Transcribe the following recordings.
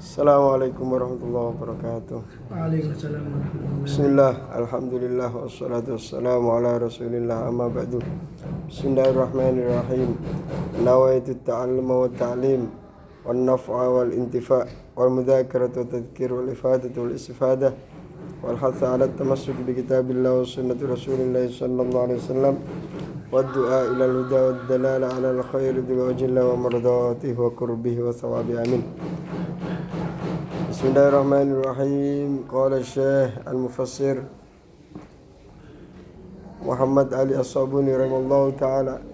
Assalamualaikum warahmatullahi wabarakatuh. Waalaikumsalam warahmatullahi Bismillah, alhamdulillah, wassalatu wassalamu ala rasulillah, amma ba'du. Bismillahirrahmanirrahim. Nawaitu ta'alluma wa ta'lim wal naf'a wal intifa' wal mudzakaratu wa tadhkir wal ifadatu wal istifadah wal hatha ala tamassuk bi kitabillah wa sunnati rasulillah sallallahu alaihi wasallam wa du'a ila al-huda wa dalala ala al-khair bi wajhillah wa mardatihi wa qurbihi wa thawabi amin. Bismillahirrahmanirrahim. Qala Syekh Al-Mufassir Muhammad Ali As-Sabuni rahimallahu ta'ala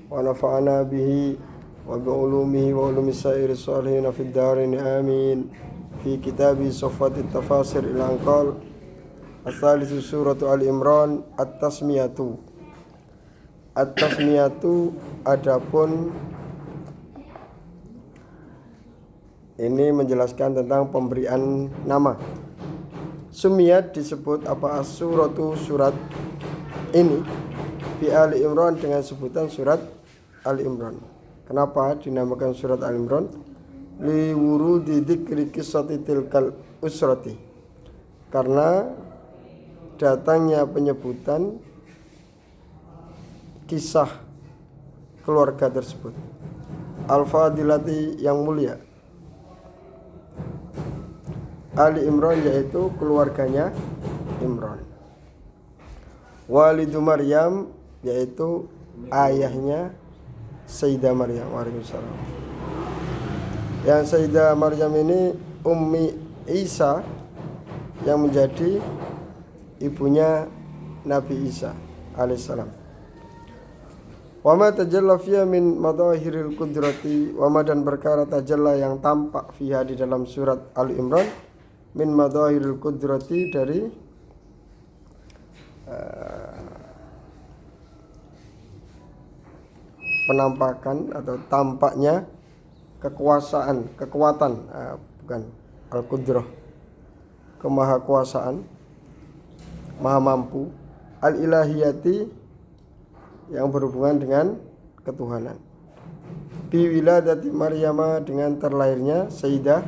wa nafa'ana bihi wa bi'ulumihi wa ulumi sa'iri salihin fid darin amin. Fi kitabi Safwatit Tafasir ila anqal As-salisu suratu Al-Imran At-Tasmiyatu. At-Tasmiyatu adapun ini menjelaskan tentang pemberian nama. Sumiyat disebut apa suratu surat ini bi Ali Imran dengan sebutan surat Ali Imran. Kenapa dinamakan surat Ali Imran? Li wurudi dzikri qissati tilkal usrati. Karena datangnya penyebutan kisah keluarga tersebut. Al-Fadilati yang mulia. Ali Imran yaitu keluarganya Imran. Walidu Maryam yaitu ayahnya Sayyidah Maryam. Waalaikumsalam. Yang Sayyidah Maryam ini Ummi Isa yang menjadi ibunya Nabi Isa alaihissalam. Wa ma tajalla fiha min madahiril qudrati wa ma dan perkara tajalla yang tampak fiha di dalam surat Ali Imran min madahiril qudrati dari penampakan atau tampaknya kekuasaan, kekuatan, bukan al-qudrah, kemahakuasaan, maha mampu, al-ilahiyati yang berhubungan dengan ketuhanan. Bi wiladati Maryama dengan terlahirnya Sayyidah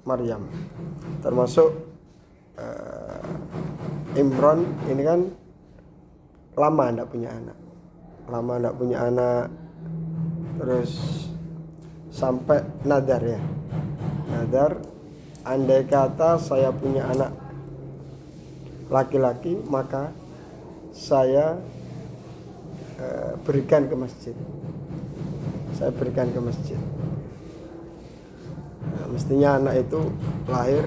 Maryam. Termasuk Imran ini kan lama tidak punya anak, terus sampai nadar ya, andai kata saya punya anak laki-laki maka saya berikan ke masjid. Mestinya anak itu lahir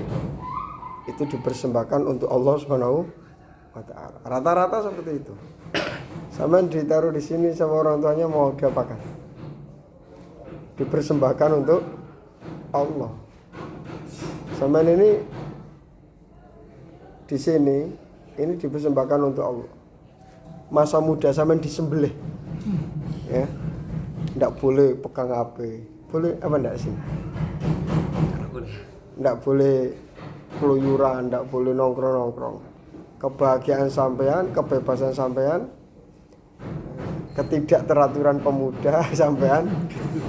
itu dipersembahkan untuk Allah Subhanahu wa ta'ala. Rata-rata seperti itu. Sampai ditaruh di sini sama orang tuanya mau diapakan? Dipersembahkan untuk Allah. Sampai ini di sini ini dipersembahkan untuk Allah. Masa muda sampai disembelih. Ya. Enggak boleh pegang HP. Boleh apa enggak sih? Enggak boleh keluyuran, enggak boleh nongkrong. Kebahagiaan sampean, kebebasan sampean, ketidakteraturan pemuda sampean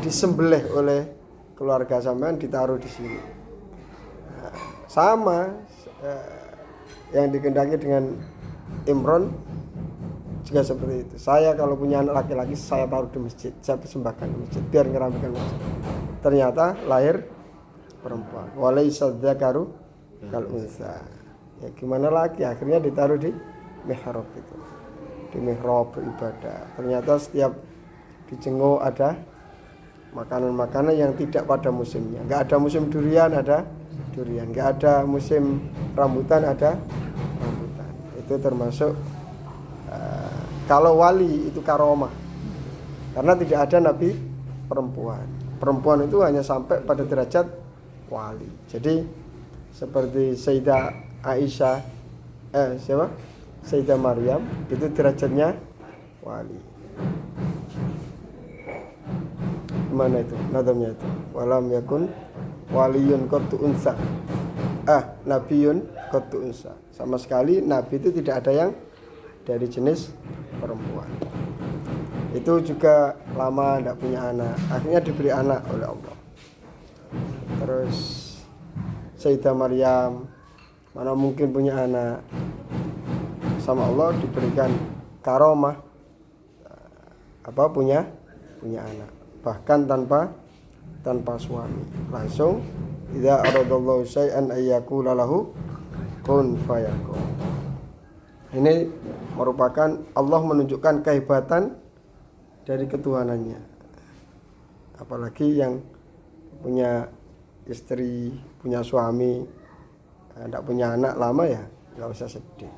disembelih oleh keluarga sampean, ditaruh di sini. Sama yang dikehendaki dengan Imran juga seperti itu. Saya kalau punya anak laki-laki saya taruh di masjid, saya persembahkan di masjid biar ngerapikan masjid. Ternyata lahir perempuan. Walaysa dzakaru kal unsa. Ya gimana lagi, akhirnya ditaruh di mihrab itu. Di mihrab beribadah. Ternyata setiap dijenguk ada makanan-makanan yang tidak pada musimnya. Enggak ada musim durian, ada durian. Enggak ada musim rambutan, ada rambutan. Itu termasuk kalau wali itu karomah. Karena tidak ada nabi perempuan. Perempuan itu hanya sampai pada derajat wali. Jadi seperti Sayyidah Aisyah, Sayyidah Maryam itu derajatnya wali. Mana itu? Nadamnya itu. Walam yakun waliyun qattu unsa. Nabiyun qattu unsa. Sama sekali nabi itu tidak ada yang dari jenis perempuan. Itu juga lama tidak punya anak, akhirnya diberi anak oleh Allah. Terus Sayyidah Maryam, mana mungkin punya anak. Sama Allah diberikan karomah punya anak, bahkan tanpa suami, langsung idza aradallahu syai'an ayyakula lahu kun fayakun. Ini merupakan Allah menunjukkan kehebatan dari ketuhanannya. Apalagi yang punya istri, punya suami, tidak punya anak lama ya nggak usah sedih.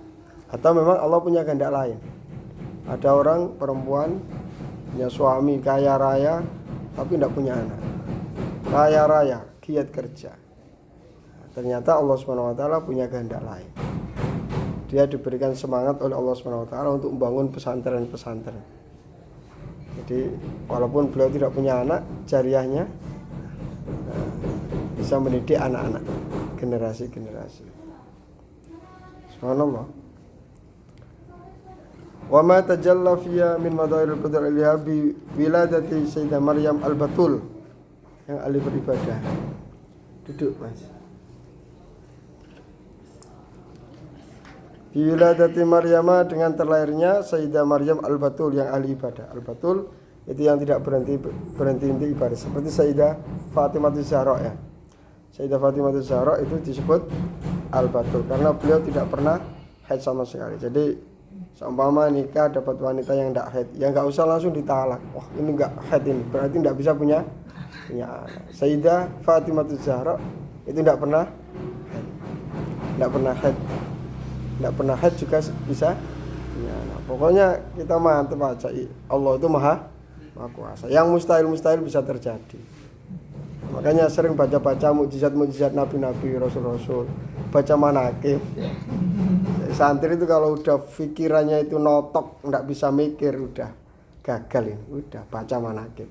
Atau memang Allah punya kehendak lain. Ada orang perempuan punya suami kaya raya tapi tidak punya anak. Kaya raya, giat kerja. Ternyata Allah SWT punya kehendak lain. Dia diberikan semangat oleh Allah SWT untuk membangun pesantren-pesantren. Jadi walaupun beliau tidak punya anak, jariahnya bisa mendidik anak-anak, generasi-generasi. Subhanallah. Wa ma tajalla fiya min madairil qadar ilaiha bi wiladati Sayyidah Maryam al-Batul yang ahli beribadah. Duduk, Mas. Bi wiladati Maryam, dengan terlahirnya Sayyidah Maryam al-Batul yang ahli ibadah. Al-Batul itu yang tidak berhenti ibadah, seperti Sayyidah Fatimah Zahra ya. Sayyidah Fatimah Zahra itu disebut al-Batul karena beliau tidak pernah haid sama sekali. Jadi seumpama nikah dapat wanita yang tidak haid, ya nggak usah langsung ditalak. Wah ini nggak haid, ini berarti tidak bisa punya anak. Sayyidah Fatimah Zahra itu tidak pernah haid juga bisa punya anak. Pokoknya kita mantap aja, Allah itu maha kuasa. Yang mustahil bisa terjadi. Makanya sering baca mukjizat nabi-nabi, rasul-rasul, baca manaqib. Santri itu kalau udah pikirannya itu notok, nggak bisa mikir, udah gagal ini, udah baca manaqib.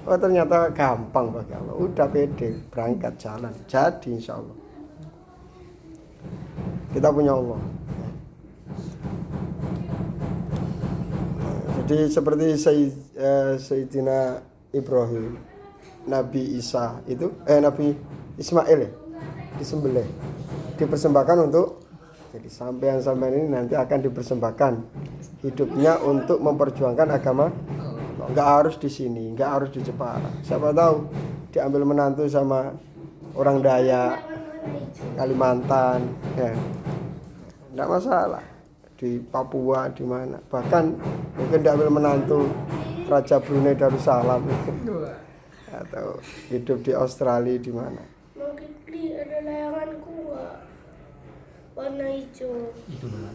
Oh ternyata gampang bagi Allah, udah pede berangkat jalan, jadi insya Allah. Kita punya Allah. Jadi seperti Sayyidina Ibrahim, Nabi Isa itu, Nabi Ismail ya, disembelih, dipersembahkan untuk, jadi sampean ini nanti akan dipersembahkan hidupnya untuk memperjuangkan agama. Nggak harus di sini, nggak harus di Jepara. Siapa tahu diambil menantu sama orang Dayak, Kalimantan, ya, nggak masalah. Di Papua, di mana. Bahkan mungkin diambil menantu Raja Brunei Darussalam, atau hidup di Australia di mana. Mungkin ada layanganku nggak? Warna hijau. Itu benar.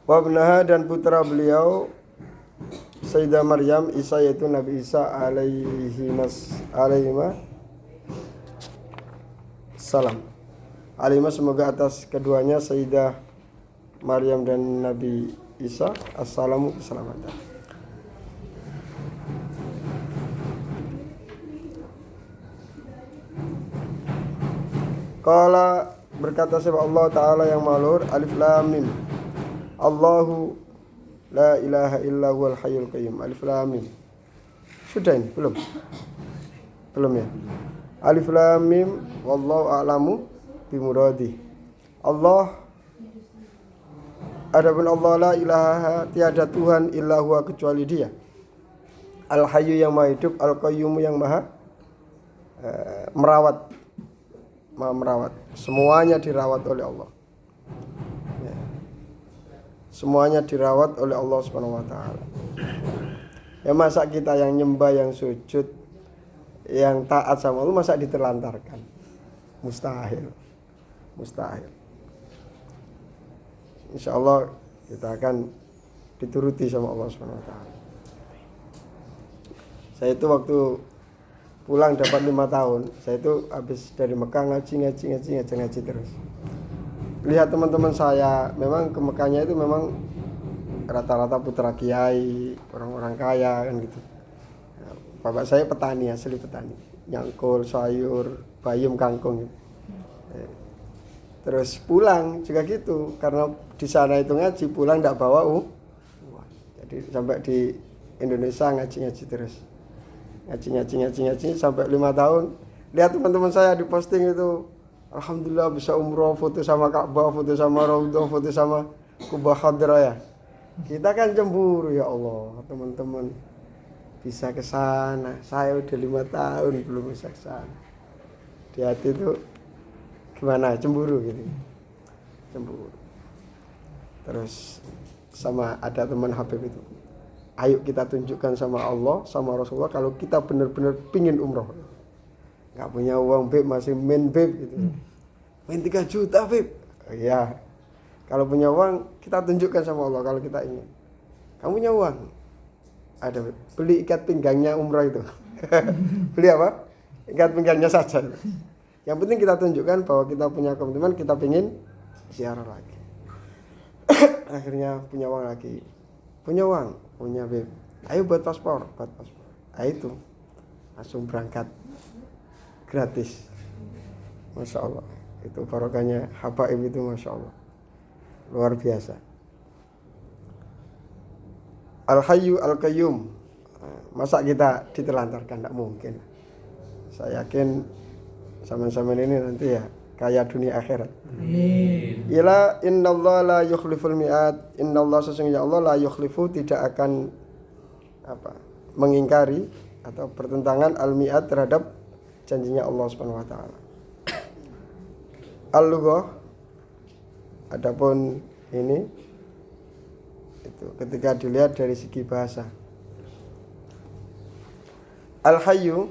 Wabnaha, dan putra beliau Sayyidah Maryam Isa, yaitu Nabi Isa alaihi salam. Alimah, semoga atas keduanya Sayyidah Maryam dan Nabi Isa assalamu keselamatan. Qala, berkata sebab Allah Ta'ala yang mahlur, Alif Lam Mim, Allahu la ilaha illa huwal hayyul qayyum. Alif Lam Mim. Sudah ini? Belum ya? Alif Lam Mim, wallahu a'lamu bimuradi. Allah, adapun Allah, la ilaha, tiada Tuhan illa huwa, kecuali Dia. Al Hayyu, yang maha hidup, Al Qayyum, yang maha merawat. Semuanya dirawat oleh Allah. Ya. Semuanya dirawat oleh Allah Subhanahu wa taala. Ya masa kita yang nyembah, yang sujud, yang taat sama Allah, masa diterlantarkan? Mustahil. Insya Allah kita akan dituruti sama Allah Subhanahu wa taala. Saya itu waktu pulang dapat 5 tahun, saya itu habis dari Mekah ngaji terus. Lihat teman-teman saya, memang ke Mekahnya itu memang rata-rata putra kiai, orang-orang kaya kan gitu. Bapak saya petani, asli petani, nyangkul sayur, bayam, kangkung gitu. Terus pulang juga gitu, karena di sana itu ngaji, pulang tidak bawa sampai di Indonesia ngaji terus. Ngaji sampai 5 tahun. Lihat teman-teman saya di posting itu, alhamdulillah bisa umroh, foto sama Ka'bah, foto sama Raudhah, foto sama Kubah Khadrah ya. Kita kan cemburu, ya Allah, teman-teman bisa ke sana. Saya udah 5 tahun belum bisa ke sana. Di hati itu gimana? Cemburu gitu. Cemburu. Terus sama ada teman Habib itu. Ayo kita tunjukkan sama Allah, sama Rasulullah kalau kita benar-benar pingin umroh. Gak punya uang Beb, masih main Beb gitu. Main 3 juta Beb. Iya. Kalau punya uang kita tunjukkan sama Allah kalau kita ingin. Kamu punya uang? Ada Beb. Beli ikat pinggangnya umroh itu. Beli apa? Ikat pinggangnya saja. Yang penting kita tunjukkan bahwa kita punya komitmen, kita pingin ziarah lagi. Akhirnya punya uang lagi. Punya uang, punya Beb. Ayo buat paspor. Itu langsung berangkat. Gratis. Masya Allah. Itu barokahnya habaib itu, Masya Allah. Luar biasa. Al-Hayyu Al-Qayyum. Masa kita ditelantarkan? Tidak mungkin. Saya yakin sama-sama ini nanti ya kaya dunia akhirat. Amin. Ila innallaha la yukhliful mi'ad. Innallaha sesungguhnya Allah la yukhlifu tidak akan mengingkari atau bertentangan al-mi'ad terhadap janjinya Allah Subhanahu wa taala. Al-lughah adapun ini itu ketika dilihat dari segi bahasa. Al-hayyu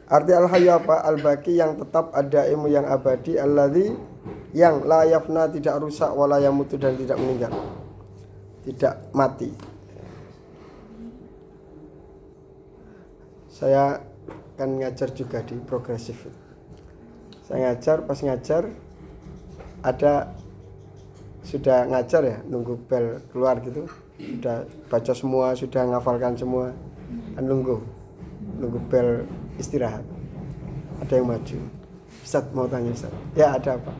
arti al-hayyu apa? Al-baqi yang tetap, ada ilmu yang abadi, alladzi yang la yafna tidak rusak, wala yamutu dan tidak meninggal. Tidak mati. Saya kan ngajar juga di progresif. Saya ngajar, pas ngajar ada sudah ngajar ya, nunggu bel keluar gitu, sudah baca semua, sudah ngafalkan semua, kan nunggu bel istirahat. Ada yang maju, Ustaz mau tanya Ustaz, ya ada apa?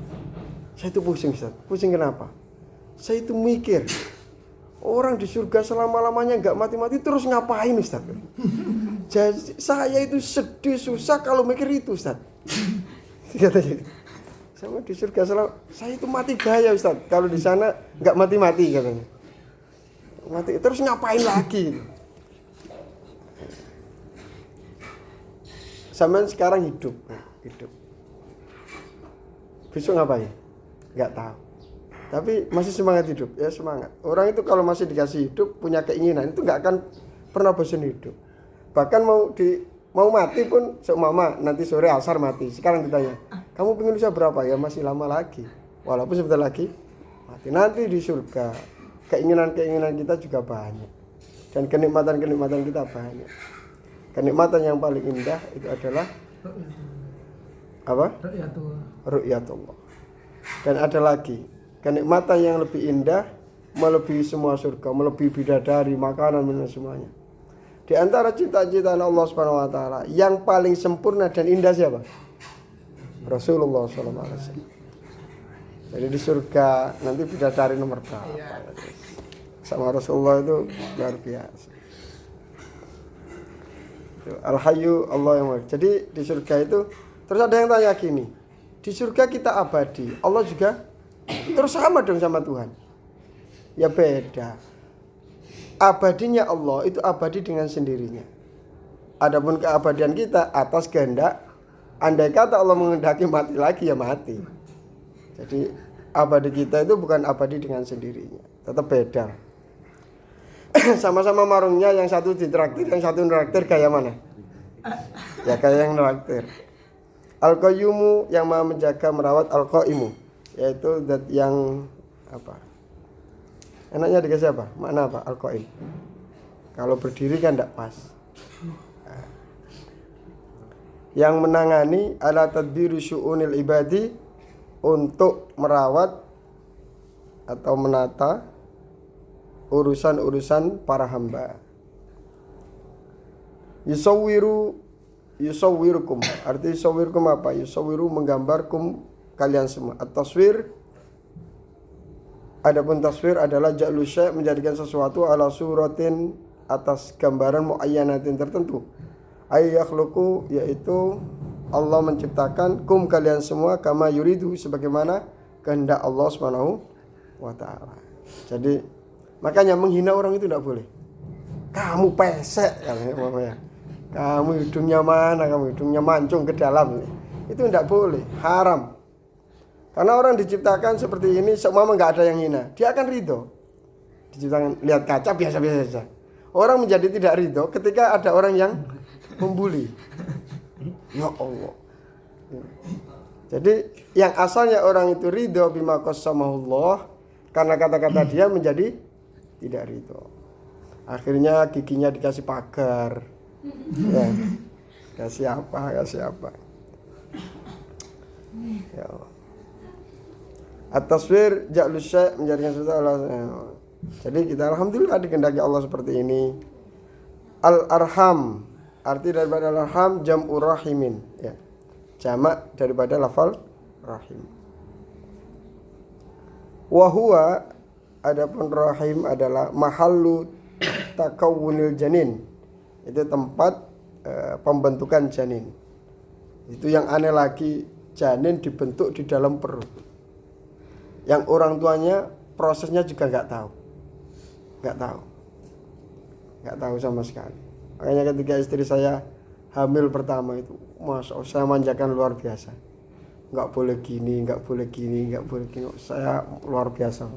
Saya itu pusing Ustaz. Pusing kenapa? Saya itu mikir, orang di surga selama-lamanya nggak mati-mati terus ngapain Ustaz? Jadi saya itu sedih susah kalau mikir itu Ustaz. Katanya, sama di surga saya itu mati gaya Ustaz. Kalau di sana nggak mati-mati katanya. Mati terus ngapain lagi? Sampai sekarang hidup. Besok ngapain? Nggak tahu. Tapi masih semangat hidup, ya semangat. Orang itu kalau masih dikasih hidup, punya keinginan itu nggak akan pernah bosan hidup. Bahkan mau mati pun seumpama nanti sore asar mati. Sekarang ditanya, kamu pengen usia berapa? Ya masih lama lagi. Walaupun sebentar lagi mati. Nanti di surga keinginan kita juga banyak. Dan kenikmatan kita banyak. Kenikmatan yang paling indah itu adalah apa? Ru'yatullah. Dan ada lagi, kenikmatan yang lebih indah melebihi semua surga, melebihi bidadari, makanan, minuman semuanya. Di antara cita-cita Allah Subhanahu wa taala yang paling sempurna dan indah siapa? Rasulullah sallallahu alaihi wasallam. Jadi di surga nanti bidadari nomor berapa? Sama Rasulullah itu luar biasa. Itu Al-Hayyu Allah yang Maha. Jadi di surga itu terus ada yang tanya gini, di surga kita abadi, Allah juga terus sama dong sama Tuhan? Ya beda. Abadinya Allah itu abadi dengan sendirinya. Adapun keabadian kita atas kehendak. Andai kata Allah menghendaki mati lagi ya mati. Jadi abadi kita itu bukan abadi dengan sendirinya, tetap beda. Sama-sama marungnya, yang satu ditraktir, yang satu neraktir kayak mana? Ya kayak yang neraktir. Al-Qayyumu yang maha menjaga merawat, Al-Qaimu yaitu zat yang apa? Enaknya dikasih apa? Makna apa? Al-Qaim. Kalau berdiri kan tidak pas. Yang menangani ala tadbiru syu'unil ibadi, untuk merawat atau menata urusan-urusan para hamba. Yusawwirukum. Arti yusawwirukum apa? Yusawwiru menggambarkum kalian semua. At-taswir Adapun taswir adalah ja'lu syai' menjadikan sesuatu ala suratin atas gambaran muayyanatin tertentu. Ay yakhluqu yaitu Allah menciptakan kum kalian semua kama yuridu sebagaimana kehendak Allah Subhanahu wa taala. Jadi makanya menghina orang itu tidak boleh. Kamu pesek katanya. Kamu hidungnya mana? Kamu hidungnya mancung ke dalam. Itu tidak boleh, haram. Karena orang diciptakan seperti ini, semua nggak ada yang hina. Dia akan ridho. Diciptakan lihat kaca biasa-biasa saja. Orang menjadi tidak ridho ketika ada orang yang membuli. Ya Allah. Jadi yang asalnya orang itu ridho bima qasamahullah, karena kata-kata dia menjadi tidak ridho. Akhirnya giginya dikasih pagar. Ya. Kasih apa? Ya Allah. At-taswir ja'lu syai' menjadikan sesuatu Allah. Jadi kita alhamdulillah dikehendaki Allah seperti ini. Al-arham, arti daripada al-arham jam'ur rahimin, ya. Jamak daripada lafal rahim. Wa huwa, adapun rahim adalah mahallu takawunil janin. Itu tempat pembentukan janin. Itu yang aneh lagi, janin dibentuk di dalam perut. Yang orang tuanya prosesnya juga nggak tahu sama sekali. Makanya ketika istri saya hamil pertama itu, Masya Allah, saya manjakan luar biasa. Nggak boleh gini. Saya luar biasa.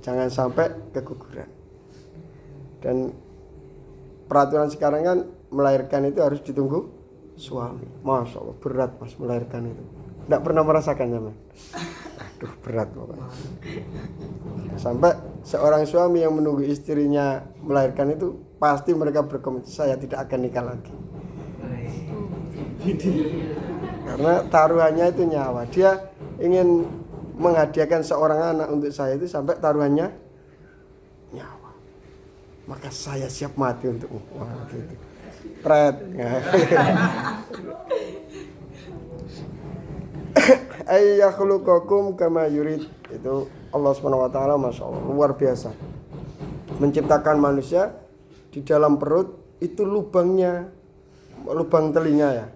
Jangan sampai keguguran. Dan peraturan sekarang kan melahirkan itu harus ditunggu suami. Masya Allah, berat mas melahirkan itu. Nggak pernah merasakan zaman. Aduh, berat pokoknya. Sampai seorang suami yang menunggu istrinya melahirkan itu pasti mereka berkomentar, saya tidak akan nikah lagi. Karena taruhannya itu nyawa. Dia ingin menghadiahkan seorang anak untuk saya itu sampai taruhannya nyawa. Maka saya siap mati untukmu. Wah, gitu. Pret. Ay yakhluqukum kama yurid. Itu Allah Subhanahu wa taala, Masya Allah, luar biasa. Menciptakan manusia di dalam perut itu lubang telinga ya.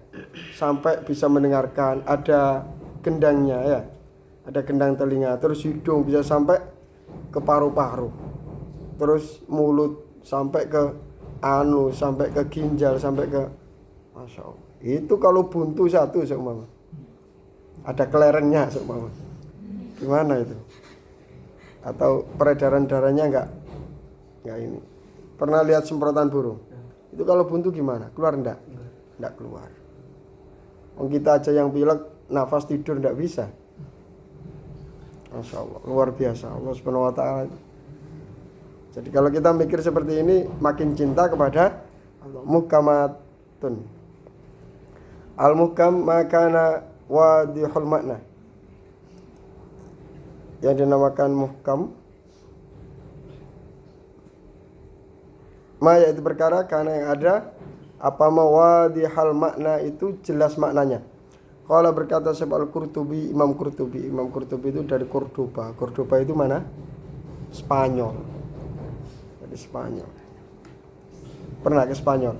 Sampai bisa mendengarkan, ada gendangnya ya. Ada gendang telinga, terus hidung bisa sampai ke paru-paru. Terus mulut sampai ke anu, sampai ke ginjal, sampai ke Masya Allah. Itu kalau buntu satu seumpama. Ada kelerengnya seumpama. Gimana itu? Atau peredaran darahnya enggak ini. Pernah lihat semprotan burung? Itu kalau buntu gimana? Keluar enggak? Enggak keluar. Kita aja yang pilek, nafas tidur enggak bisa. Masya Allah, luar biasa Allah Subhanahu wa ta'ala. Jadi kalau kita mikir seperti ini, makin cinta kepada Allah. Muhkamatun. Al-muhkam makana wadihul makna, yang dinamakan muhkam ma yaitu perkara karena yang ada apa mawadihal makna itu jelas maknanya. Qala berkata Syekh Al-Qurtubi, Imam Qurtubi itu dari Cordoba. Cordoba itu mana? Spanyol. Dari Spanyol. Pernah ke Spanyol?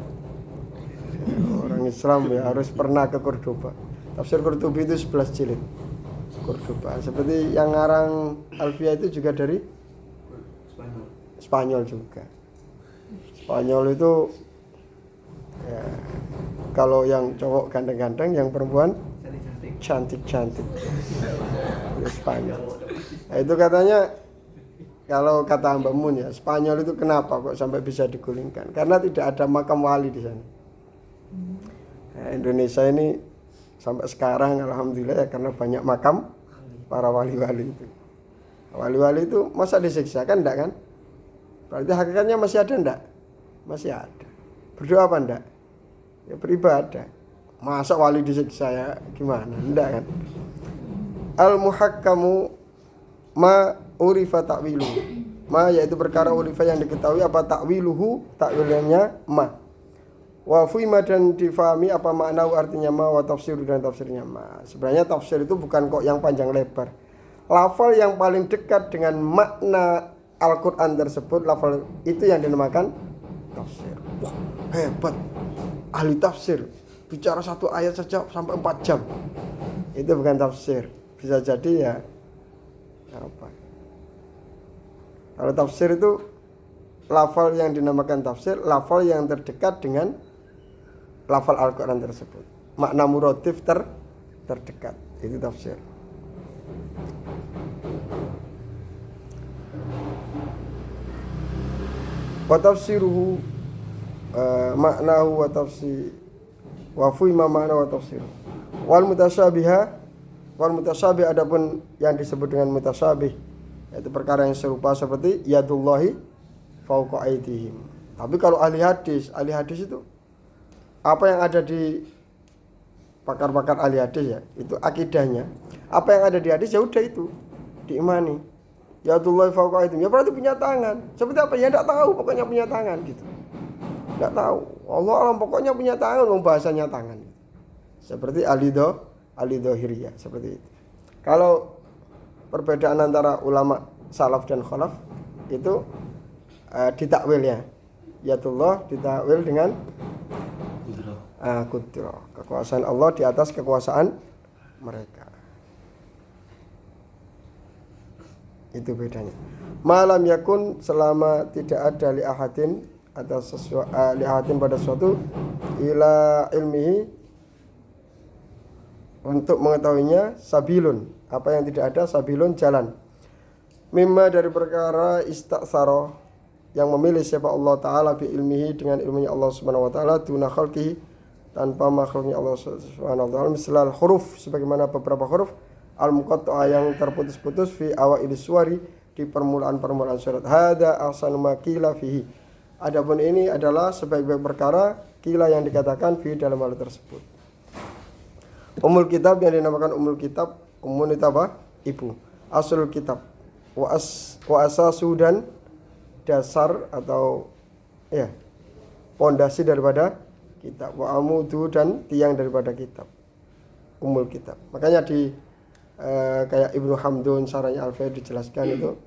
Orang Islam ya harus pernah ke Cordoba. Tafsir Qurtubi itu 11 jilid. Cordoba. Seperti yang ngarang Alfiah itu juga dari Spanyol juga. Spanyol itu ya, kalau yang cowok ganteng-ganteng, yang perempuan cantik-cantik. Di Spanyol. Nah, itu katanya kalau kata Mbak Mun ya, Spanyol itu kenapa kok sampai bisa digulingkan? Karena tidak ada makam wali di sana. Nah, Indonesia ini sampai sekarang alhamdulillah ya karena banyak makam para wali-wali itu. Wali-wali itu masa disiksa kan enggak kan? Berarti hakikatnya masih ada enggak? Masih ada. Berdoa apa enggak? Ya beribadah. Masa wali disiksa ya gimana? Enggak kan? Al-muhakkamu ma urifa ta'wilu. Ma yaitu perkara urifa yang diketahui apa ta'wiluhu, ta'wilnya ma. Wa fuima dan difahami apa makna artinya ma wa tafsir dan tafsirnya ma. Sebenarnya tafsir itu bukan kok yang panjang lebar. lafal yang paling dekat dengan makna Al-Quran tersebut, lafal itu yang dinamakan tafsir. Wah, hebat ahli tafsir, bicara satu ayat saja sampai 4 jam. Itu bukan tafsir. Bisa jadi ya apa? Kalau tafsir itu lafal yang dinamakan tafsir, lafal yang terdekat dengan lafal Al-Quran tersebut. Makna muradif terdekat, itu tafsir. Wa tafsiruhu maknahu wa tafsir wa fuima makna wa tafsir. Wal mutasyabih adapun yang disebut dengan mutasyabih yaitu perkara yang serupa seperti yadullahi fauqa aydihim. Tapi kalau ahli hadis itu apa yang ada di pakar-pakar ahli hadis ya, itu akidahnya. Apa yang ada di hadis ya udah itu diimani. Yadullahi fauqa aydihim. Ya berarti punya tangan. Seperti apa? Ya enggak tahu, pokoknya punya tangan gitu. Enggak tahu. Allah alam pokoknya punya tangan, bahasanya tangan. Seperti al-dhahiriyah seperti itu. Kalau perbedaan antara ulama salaf dan khalaf itu ditakwil ya. Yadullah ditakwil dengan qudrah. Kekuasaan Allah di atas kekuasaan mereka. Itu bedanya. Malam yakun selama tidak ada li ahadin atas li ahadin pada suatu ila ilmihi untuk mengetahuinya sabilun, apa yang tidak ada sabilun jalan. Mimma dari perkara istaksara yang memilih siapa Allah Ta'ala bi ilmihi dengan ilmunya Allah Subhanahu wa Ta'ala duna khalqihi tanpa makhluknya Allah Subhanahu wa Ta'ala misalal huruf sebagaimana beberapa huruf al-muqatta'ah yang terputus-putus fi awailis suwari di permulaan-permulaan surat. Hada ahsanu ma qila fihi. Adapun ini adalah sebaik-baik perkara qila yang dikatakan fi dalam hal tersebut. Ummul kitab yang dinamakan ummul kitab, ummun itu apa? Ibu. Aslul kitab. Wa asasu dan dasar atau ya pondasi daripada kitab. Wa amudu dan tiang daripada kitab. Ummul kitab. Makanya di kayak Ibnu Hamdun Sarahnya Al-Faid dijelaskan itu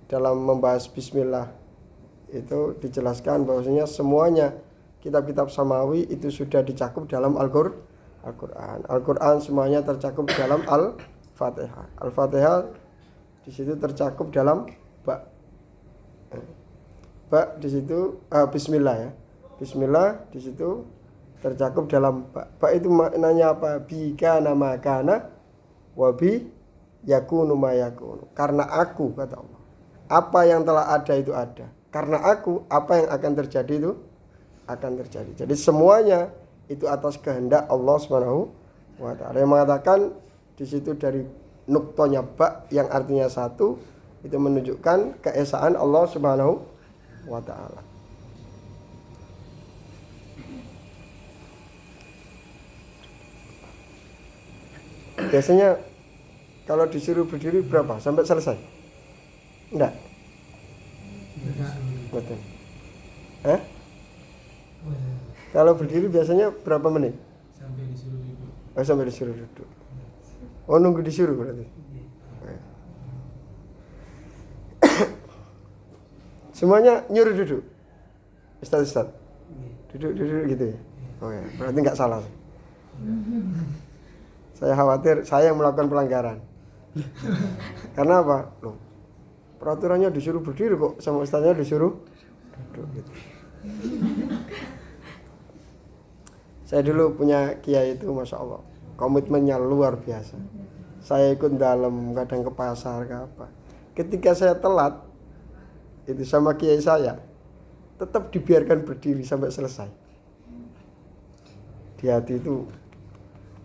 dalam membahas bismillah itu dijelaskan bahwasanya semuanya kitab-kitab samawi itu sudah dicakup dalam Al-Qur'an. Al-Qur'an semuanya tercakup dalam Al-Fatihah. Al-Fatihah di situ tercakup dalam ba di situ bismillah ya. Bismillah di situ tercakup dalam ba itu maknanya apa? Bi kana ma kana wa bi yakunu ma yakunu. Karena aku kata Allah. Apa yang telah ada itu ada. Karena aku apa yang akan terjadi itu akan terjadi. Jadi semuanya itu atas kehendak Allah Subhanahu wa Ta'ala. Yang mengatakan di situ dari nuktonya ba yang artinya satu itu menunjukkan keesaan Allah Subhanahu wa Ta'ala. Biasanya kalau disuruh berdiri berapa? Sampai selesai? Enggak? Betul. Kalau berdiri biasanya berapa menit? Sampai disuruh duduk. Sampai disuruh duduk. Oh, nunggu disuruh berarti. Semuanya nyuruh duduk. Ustaz. Duduk gitu ya. Oh ya, berarti enggak salah. Saya khawatir saya yang melakukan pelanggaran. Karena apa? Loh, peraturannya disuruh berdiri kok, sama ustaznya disuruh duduk gitu. Saya dulu punya kiai itu Masya Allah, komitmennya luar biasa. Saya ikut dalam, kadang ke pasar ke apa. Ketika saya telat itu sama kiai saya, tetap dibiarkan berdiri sampai selesai. Di hati itu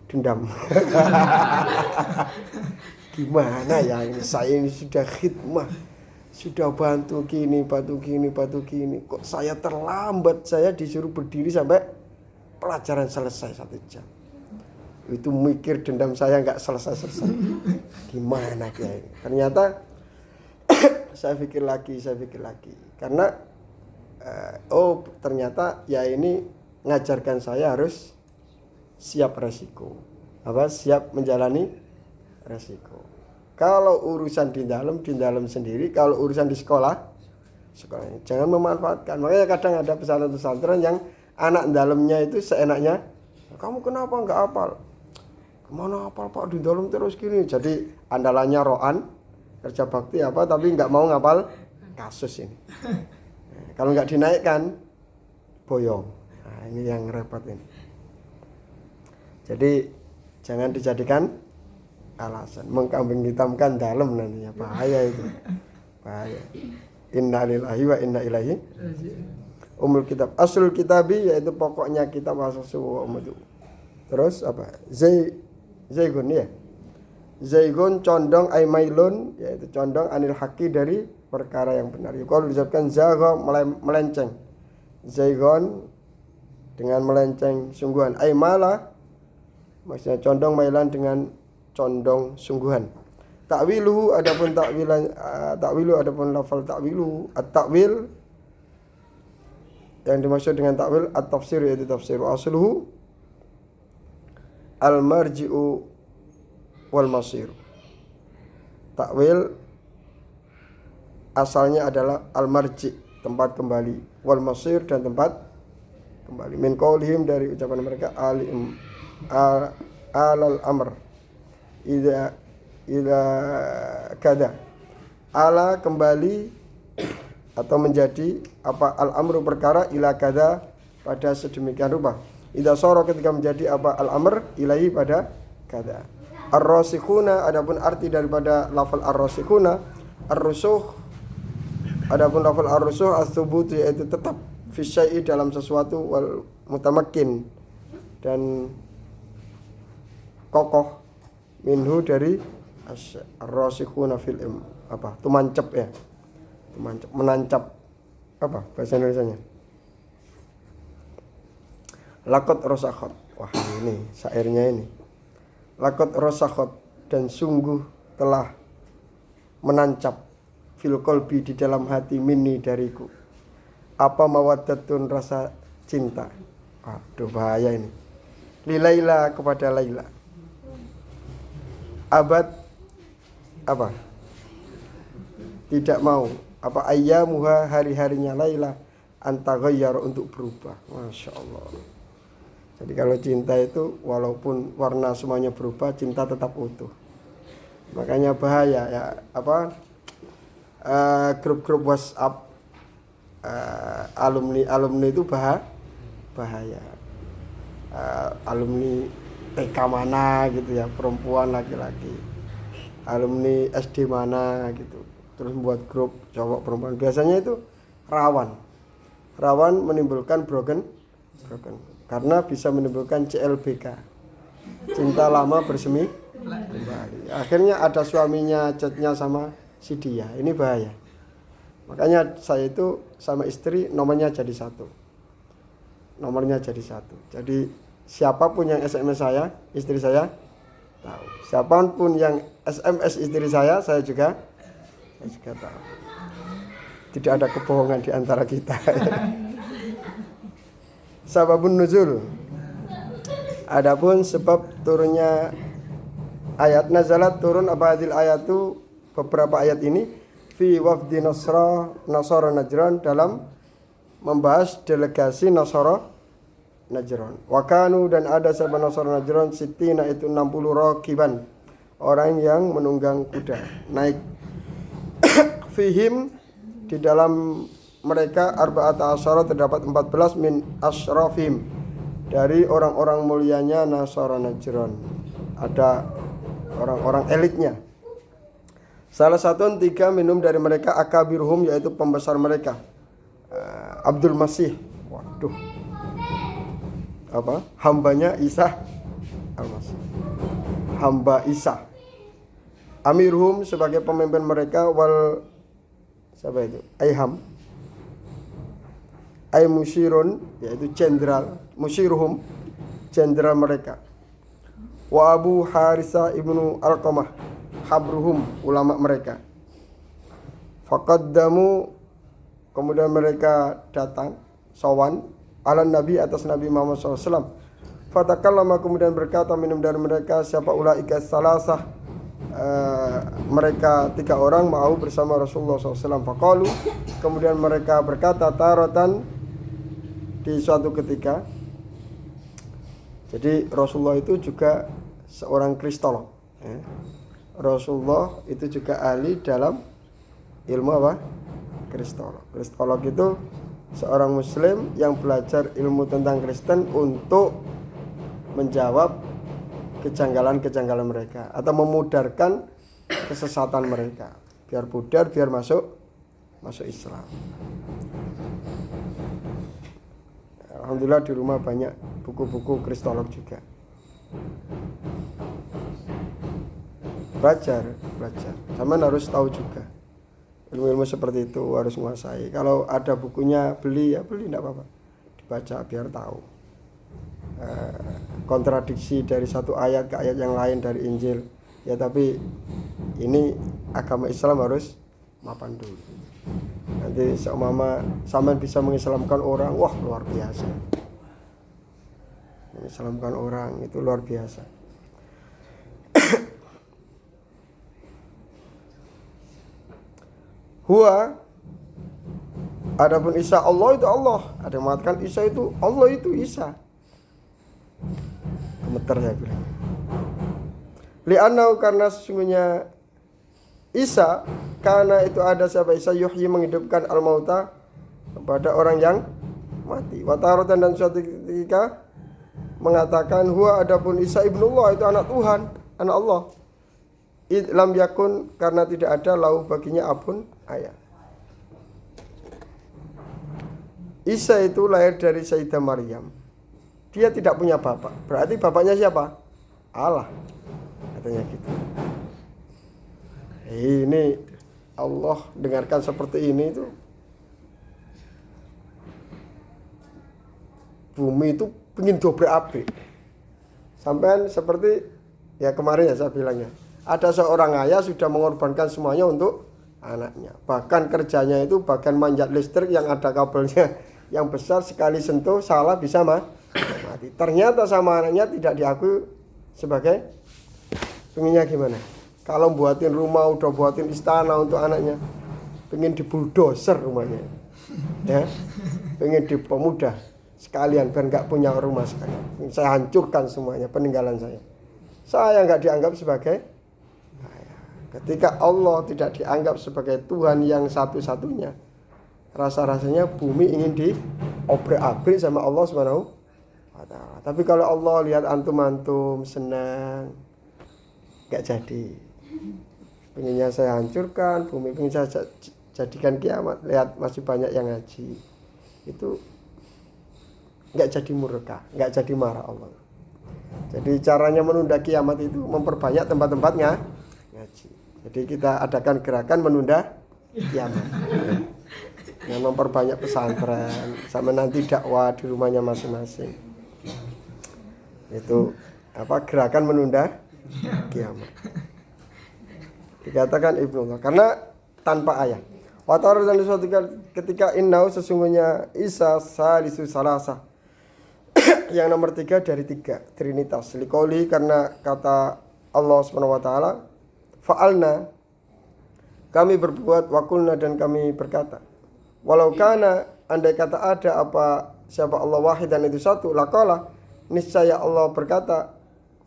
dendam. Gimana ya ini, saya ini sudah khidmah, sudah bantu gini, kok saya terlambat, saya disuruh berdiri sampai pelajaran selesai 1 jam. Itu mikir dendam saya nggak selesai. Gimana ya ini? Ternyata saya pikir lagi. Karena ternyata ya ini ngajarkan saya harus siap resiko. Siap menjalani resiko. Kalau urusan di dalam sendiri. Kalau urusan di sekolahnya jangan memanfaatkan. Makanya kadang ada pesantren-pesantren yang anak dalamnya itu seenaknya, kamu kenapa nggak hafal? Kemana hafal Pak, di dalam terus gini. Jadi andalannya roan, kerja bakti apa, tapi nggak mau ngapal kasus ini. Kalau nggak dinaikkan, boyong. Nah, ini yang repot ini. Jadi jangan dijadikan alasan, mengkambing hitamkan dalam nantinya, bahaya itu. Bahaya. Inna lillahi wa inna ilaihi. Umul kitab, aslul kitabi, yaitu pokoknya kitab asal wa umadu. Terus apa? Zaigun ya. Zaigun condong aimailun, yaitu condong anil haqi dari perkara yang benar. Kalau disebutkan zagha melenceng. Zaigun dengan melenceng sungguhan. Aimala maksudnya condong mailan dengan condong sungguhan. Takwiluhu adapun takwilu adapun lafal takwilu, at-takwil yang dimaksud dengan takwil at-tafsir, yaitu tafsir. Asluhu al-marji'u wal masir. Takwil asalnya adalah al-marji', tempat kembali, wal masir, dan tempat kembali. Min qaulihim, dari ucapan mereka, alal amr idza kada, ala kembali atau menjadi apa, al amru perkara, ila kada pada sedemikian rupa. Idza sara ketika menjadi apa, al amr ilahi pada kada. Ar-rasikhuna adapun arti daripada lafal ar-rasikhuna, ar-rusukh adapun lafal ar-rusukh as-tsubut, yaitu tetap fi syai'i dalam sesuatu, wal mutamakkin dan kokoh, minhu dari ar-rasikhuna fil ilm, apa, tumancep ya, tumancep, menancap, apa bahasa Indonesianya, lakot rosakhot. Wah, ini syairnya ini, lakot rosakhot, dan sungguh telah menancap, fil qalbi, di dalam hati, minni, dariku, apa, mawaddatun, rasa cinta. Aduh, bahaya ini. Lilaila, kepada Laila. Abad apa, tidak mau apa, ayyamuha, hari-harinya Laila, antaghayyar, untuk berubah. Masya Allah. Jadi kalau cinta itu walaupun warna semuanya berubah, cinta tetap utuh. Makanya bahaya ya, apa, grup-grup WhatsApp alumni itu bahaya. Alumni TK mana gitu ya, perempuan laki-laki, alumni SD mana gitu, terus membuat grup cowok perempuan, biasanya itu rawan menimbulkan broken, karena bisa menimbulkan CLBK, cinta lama bersemi kembali. Akhirnya ada suaminya chatnya sama si dia, ini bahaya. Makanya saya itu sama istri nomornya jadi satu. Jadi siapapun yang SMS saya, istri saya tahu. Siapapun yang SMS istri saya juga tahu. Tidak ada kebohongan di antara kita. Sababun nuzul. Adapun sebab turunnya ayat, nazalat, turun apa hadil ayatu, beberapa ayat ini, fi wafdi Nasara Najran, dalam membahas delegasi Nasara Najran. Wakanu, dan ada sahabat Nasara Najran, sitina, itu 60 rakiban, orang yang menunggang kuda naik. Fihim, di dalam mereka, arba'ata asyara, terdapat 14 min asyrafihim, dari orang-orang mulianya Nasara Najran, ada orang-orang elitnya. Salah satu 3 minum dari mereka, akabiruhum, yaitu pembesar mereka, Abdul Masih, waduh, apa, hambanya Isa Al-Masih, hamba Isa. Amirhum, sebagai pemimpin mereka, wal, siapa itu, Aiham, ay musyirun, yaitu jenderal, musyiruhum, jenderal mereka. Wa Abu Harisa ibnu Alqamah, habruhum, ulama mereka. Faqaddamu, kemudian mereka datang sowan ala Nabi, atas Nabi Muhammad SAW. Fatakallama, kemudian berkata minum dari mereka, siapa ulaika salasah, mereka 3 orang mau bersama Rasulullah SAW. Faqalu, kemudian mereka berkata taratan, di suatu ketika. Jadi Rasulullah itu juga seorang kristolog, ya. Rasulullah itu juga ahli dalam ilmu apa? Kristolog. Kristolog itu seorang muslim yang belajar ilmu tentang Kristen untuk menjawab kejanggalan-kejanggalan mereka atau memudarkan kesesatan mereka, biar pudar, biar masuk Islam. Alhamdulillah di rumah banyak buku-buku kristolog juga. Belajar. Zaman harus tahu juga ilmu-ilmu seperti itu, harus menguasai. Kalau ada bukunya beli tidak apa-apa, dibaca biar tahu kontradiksi dari satu ayat ke ayat yang lain dari Injil. Ya tapi ini agama Islam harus mapan dulu. Nanti seumpama sampean bisa mengislamkan orang, wah luar biasa. Mengislamkan orang itu luar biasa. Huwa, adapun Isa Allah itu Allah. Ada yang mengatakan Isa itu Allah, itu Isa. Gemeter saya bilang. Li'annau, karena sesungguhnya Isa, karena itu ada siapa Isa yuhyi, menghidupkan al-mauta, kepada orang yang mati. Wa taratan, dan suatu ketika mengatakan huwa, adapun Isa ibnullah, itu anak Tuhan, anak Allah. Lam yakun, karena tidak ada lahu baginya abun, ayah. Isa itu lahir dari Sayyidah Maryam. Dia tidak punya bapak. Berarti bapaknya siapa? Allah, katanya gitu. Ini Allah dengarkan seperti ini itu, bumi itu pengen dobrak-abrik. Sampai seperti ya kemarin ya saya bilangnya, ada seorang ayah sudah mengorbankan semuanya untuk anaknya. Bahkan kerjanya itu bagian manjat listrik yang ada kabelnya yang besar, sekali sentuh salah bisa mati. Ternyata sama anaknya tidak diakui sebagai pengennya gimana? Kalau buatin rumah, udah buatin istana untuk anaknya, pengen dibuldoser rumahnya, ya, pengen dipemudah sekalian biar nggak punya rumah sekalian. Saya hancurkan semuanya peninggalan saya. Saya nggak dianggap sebagai. Ketika Allah tidak dianggap sebagai Tuhan yang satu-satunya, rasa-rasanya bumi ingin diobrak-abrik sama Allah Subhanahu wa Ta'ala. Tapi kalau Allah lihat antum-antum senang, gak jadi. Pengennya saya hancurkan, bumi pengen saya jadikan kiamat. Lihat masih banyak yang ngaji. Itu gak jadi murka, gak jadi marah Allah. Jadi caranya menunda kiamat itu memperbanyak tempat-tempatnya ngaji. Jadi kita adakan gerakan menunda kiamat. Yang memperbanyak pesantren, sama nanti dakwah di rumahnya masing-masing. Itu gerakan menunda kiamat. Dikatakan Ibnu, karena tanpa ayat. Wa ta'ala, dan suatu ketika innau, sesungguhnya Isa salisu salasa, yang nomor 3 dari 3, Trinitas. Liqauli, karena kata Allah Subhanahu wa taala, fa'alna, kami berbuat, wakulna, dan kami berkata. Walau kana, andai kata ada apa siapa Allah wahid dan itu satu, laqala, niscaya Allah berkata,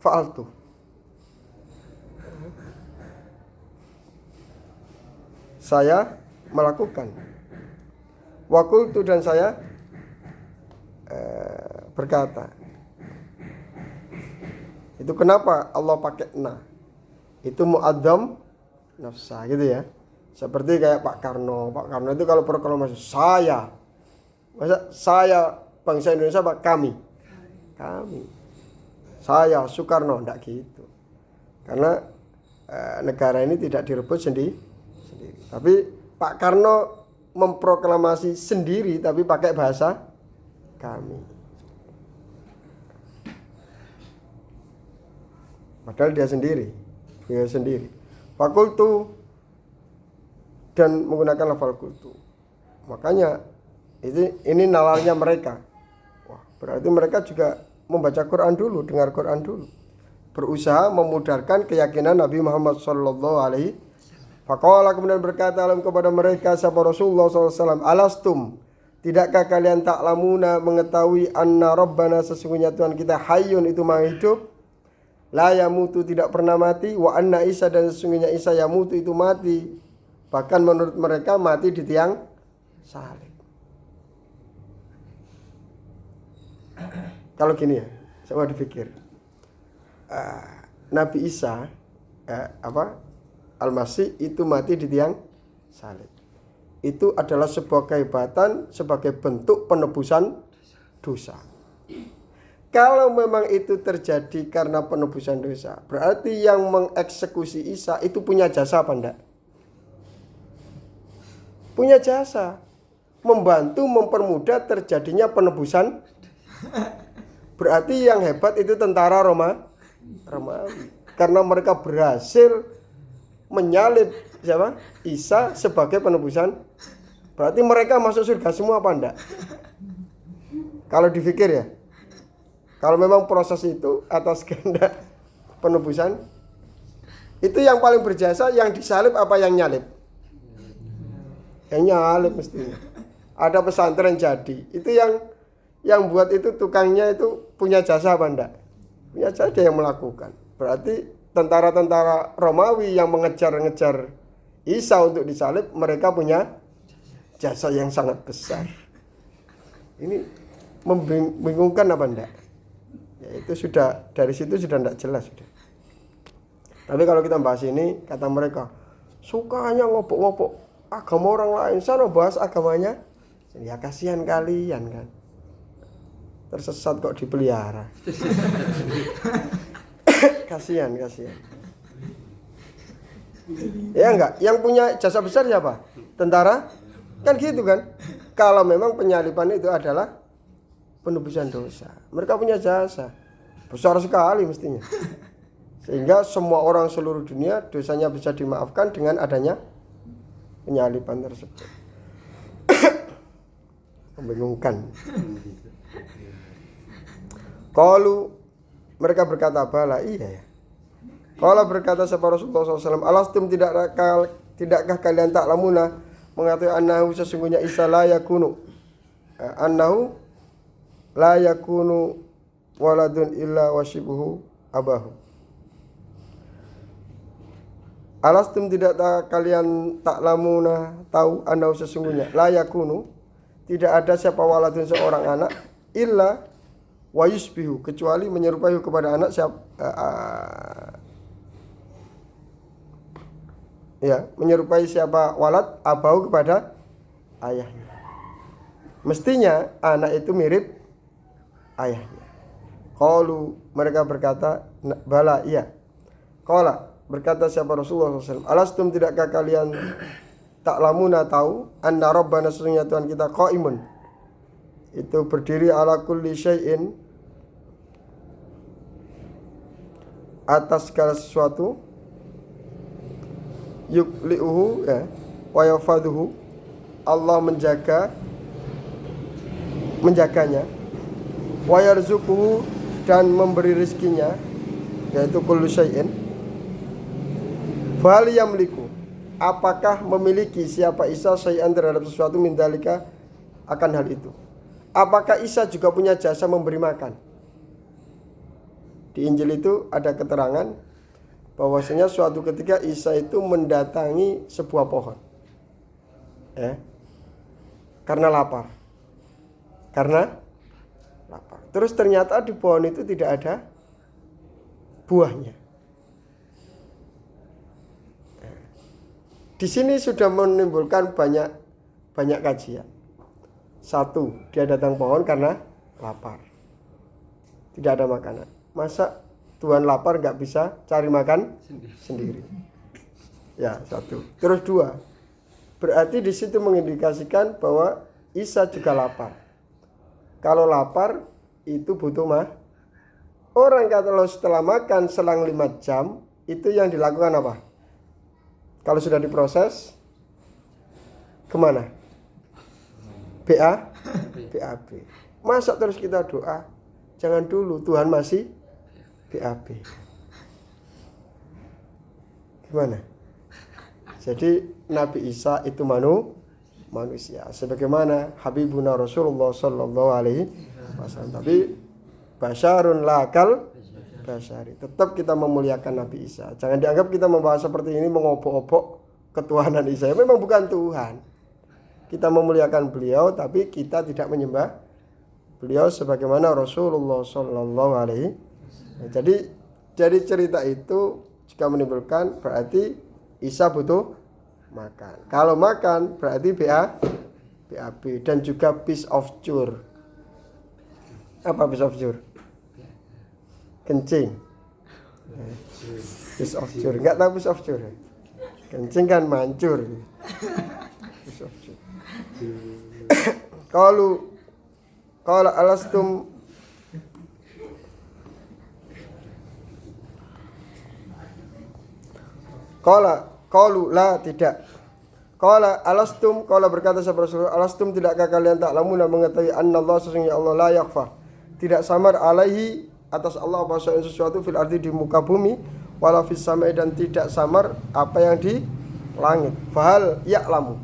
fa'altu. Saya melakukan. Wakultu, dan saya berkata. Itu kenapa Allah pakai na? Itu mu'adzam nafsa gitu ya. Seperti kayak Pak Karno. Pak Karno itu kalau proklamasi saya. Masa saya bangsa Indonesia Pak? Kami. Saya Soekarno, enggak gitu. Karena negara ini tidak direbut sendiri. Tapi Pak Karno memproklamasi sendiri tapi pakai bahasa kami. Padahal dia sendiri. Fakultu, dan menggunakan lafal kultu. Makanya ini nalarnya mereka. Wah, berarti mereka juga membaca Quran dulu, dengar Quran dulu. berusaha memudarkan keyakinan Nabi Muhammad sallallahu alaihi. Faqala kemudian berkata alam kepada mereka sahabat Rasulullah SAW, alastum, tidakkah kalian ta'lamuna mengetahui anna rabbana sesungguhnya Tuhan kita hayyun itu maha hidup, la yamutu tidak pernah mati, wa anna Isa dan sesungguhnya Isa yamutu itu mati, bahkan menurut mereka mati di tiang salib. Kalau gini ya, coba dipikir, Nabi Isa Al-Masih itu mati di tiang salib. Itu adalah sebuah kehebatan sebagai bentuk penebusan dosa. Kalau memang itu terjadi karena penebusan dosa, berarti yang mengeksekusi Isa itu punya jasa apa enggak? Punya jasa. Membantu mempermudah terjadinya penebusan. Berarti yang hebat itu tentara Romawi. Karena mereka berhasil menyalib siapa? Isa sebagai penebusan. Berarti mereka masuk surga semua apa enggak? Kalau dipikir ya. Kalau memang proses itu atas kehendak penebusan, itu yang paling berjasa yang disalib apa yang nyalib? Yang nyalib mestinya. Ada pesantren jadi. Itu yang buat itu tukangnya itu punya jasa apa enggak? Punya jasa, dia yang melakukan. Berarti tentara-tentara Romawi yang mengejar-ngejar Isa untuk disalib, mereka punya jasa yang sangat besar. Ini membingungkan apa enggak? Ya itu sudah, dari situ sudah enggak jelas sudah. Tapi kalau kita bahas ini, kata mereka, sukanya ngopok-ngopok agama orang lain, sana bahas agamanya. Ya kasihan kalian kan. Tersesat kok dipelihara. Kasihan. Ya enggak, yang punya jasa besar siapa? Tentara? Kan gitu kan. Kalau memang penyaliban itu adalah penebusan dosa, mereka punya jasa besar sekali mestinya. Sehingga semua orang seluruh dunia dosanya bisa dimaafkan dengan adanya penyaliban tersebut. Membingungkan. Qalu, mereka berkata bala, iya ya. Qala berkata sahabat Rasulullah SAW, alastum tidakkah kalian ta'lamuna mengatakan annahu sesungguhnya Isa la yakunu annahu la yakunu waladun illa washibuhu abahu. Alastum tidak kalian ta'lamuna tahu annahu sesungguhnya la yakunu tidak ada siapa waladun seorang anak illa wa yusbihu kecuali menyerupai kepada anak siapa menyerupai siapa walad abahu kepada ayahnya. Mestinya anak itu mirip ayahnya. Qalu mereka berkata bala iya. Qala berkata siapa Rasulullah SAW, alastum tidakkah kalian ta'lamuna tahu anna rabbana sesungguhnya Tuhan kita qaimun itu berdiri ala kulli syai'in atas segala sesuatu yukli'uhu wa yafaduhu Allah menjaganya wa yarzuquhu dan memberi rezekinya yaitu kullu syai'in fal yamliku apakah memiliki siapa Isa syai'an terhadap sesuatu min dzalika akan hal itu. Apakah Isa juga punya jasa memberi makan? Di Injil itu ada keterangan bahwasanya suatu ketika Isa itu mendatangi sebuah pohon. Karena lapar. Terus ternyata di pohon itu tidak ada buahnya. Di sini sudah menimbulkan banyak kajian. Satu, dia datang pohon karena lapar. Tidak ada makanan. Masa Tuhan lapar nggak bisa cari makan sendiri? Ya, satu. Terus dua, berarti di situ mengindikasikan bahwa Isa juga lapar. Kalau lapar itu butuh orang kalau setelah makan selang 5 jam itu yang dilakukan apa? Kalau sudah diproses kemana? BAB. Masa terus kita doa? Jangan dulu, Tuhan masih BAB. Gimana? Jadi Nabi Isa itu manusia. Sebagaimana Habibuna Rasulullah sallallahu alaihi wasallam. Tapi basyarun lakal basyari. Tetap kita memuliakan Nabi Isa. Jangan dianggap kita membahas seperti ini mengobok-obok ketuhanan Isa. Memang bukan Tuhan. Kita memuliakan beliau tapi kita tidak menyembah beliau sebagaimana Rasulullah sallallahu alaihi wasallam. Jadi dari cerita itu jika menimbulkan berarti Isa butuh makan. Kalau makan berarti BAB dan juga piece of cure. Apa piece of cure? Kencing. Piece of cure. Enggak tahu piece of cure. Kencing kan mancur. Piece of cure. Kalau alastum Qalu la tidak. Qala alastum, qala berkata sahabat Rasulullah, alastum tidakkah kalian ta'lamuna mengetahui annallaha sesungguhnya Allah la yakhfa. Tidak samar alaihi atas Allah apa sesuatu fil ardi di muka bumi wala fis samai dan tidak samar apa yang di langit. Fahal ya'lamu.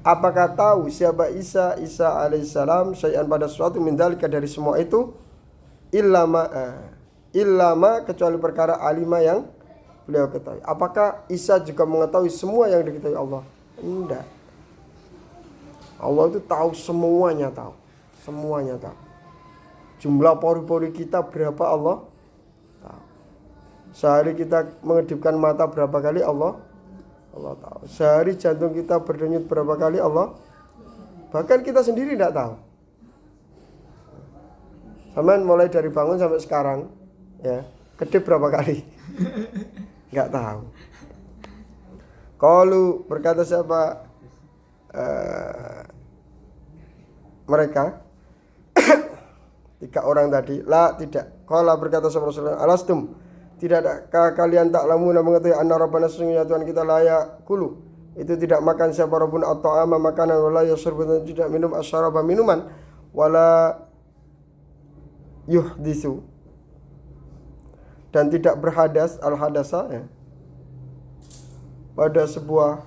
Apakah tahu siapa Isa alaihissalam syai'an pada sesuatu min dzalika dari semua itu illama kecuali perkara alima yang beliau ketahui. Apakah Isa juga mengetahui semua yang diketahui Allah? Tidak. Allah itu tahu semuanya, tahu. Semuanya tahu. Jumlah pori-pori kita berapa Allah tahu. Sehari kita mengedipkan mata berapa kali Allah tahu. Sehari jantung kita berdenyut berapa kali Allah. Bahkan kita sendiri tidak tahu. Sampai mulai dari bangun sampai sekarang ya, kedip berapa kali? Enggak tahu. Qalu berkata siapa mereka tiga orang tadi, la tidak. Qala berkata siapa Rasulullah, alastum tidakkah kalian ta'lamuna mengetahui anna rabbana sesungguhnya Tuhan kita layak kulu itu tidak makan siapa rabbun at-ta'ama makanan wala yashrabun tidak minum asyaraba minuman wala yuhdisu dan tidak berhadas al-hadasa ya, pada sebuah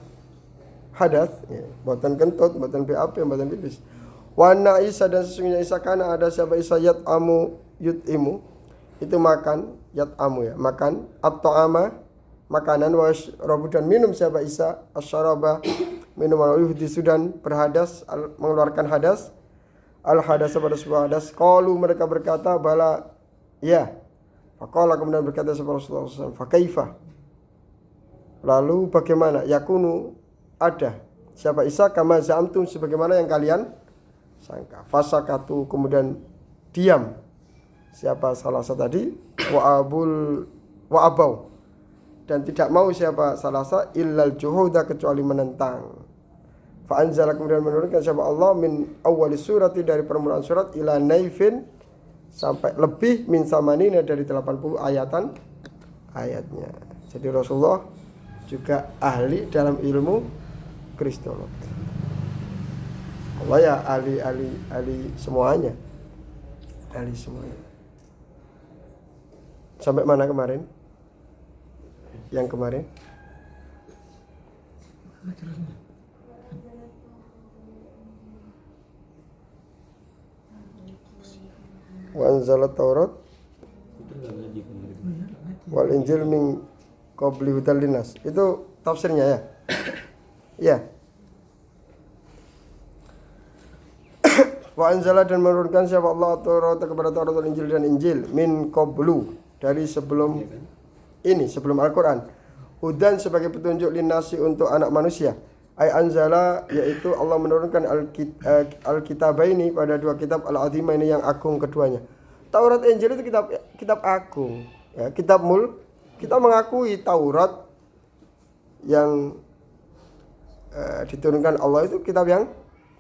hadas ya, buatan kentut, buatan BAP, buatan pipis. Wa anna Isa dan sesungguhnya Isa kana ada siapa Isa yat'amu yut'imu itu makan yat'amu ya, makan at-ta'ama makanan wa yashrabu dan minum siapa Isa asyaraba minuman yuhdisu dan berhadas mengeluarkan hadas al-hadasa pada sebuah hadas. Qalu mereka berkata bala ya. Faqala kemudian berkata Rasulullah SAW, fakaifa. Lalu bagaimana? Yakunu ada siapa Isa kama za'amtum sebagaimana yang kalian sangka. Fasakatu kemudian diam. Siapa Salasa tadi? Wa abau. Dan tidak mau siapa Salasa illal juhuda kecuali menentang. Fa anzala kemudian menurunkan siapa Allah min awwali surati dari permulaan surat ila naifin sampai lebih min samanina dari 80 ayatnya. Jadi Rasulullah juga ahli dalam ilmu kristologi. Allah ya ahli semuanya. Ahli semuanya. Sampai mana kemarin? Yang kemarin? Wa anzala Taurat wal Injil min qabli hudal linnas. Itu tafsirnya ya. Ya. Wa anzala dan menurunkan siapa Allah Taurat kepada Taurat dan Injil dan Injil min qablu dari sebelum ini, sebelum Al-Qur'an. Hudan sebagai petunjuk linnasi untuk anak manusia. Ay anzala yaitu Allah menurunkan al-kitabaini pada dua kitab al-azimah ini yang agung keduanya. Taurat Injil itu kitab agung ya, kita mengakui Taurat yang diturunkan Allah itu kitab yang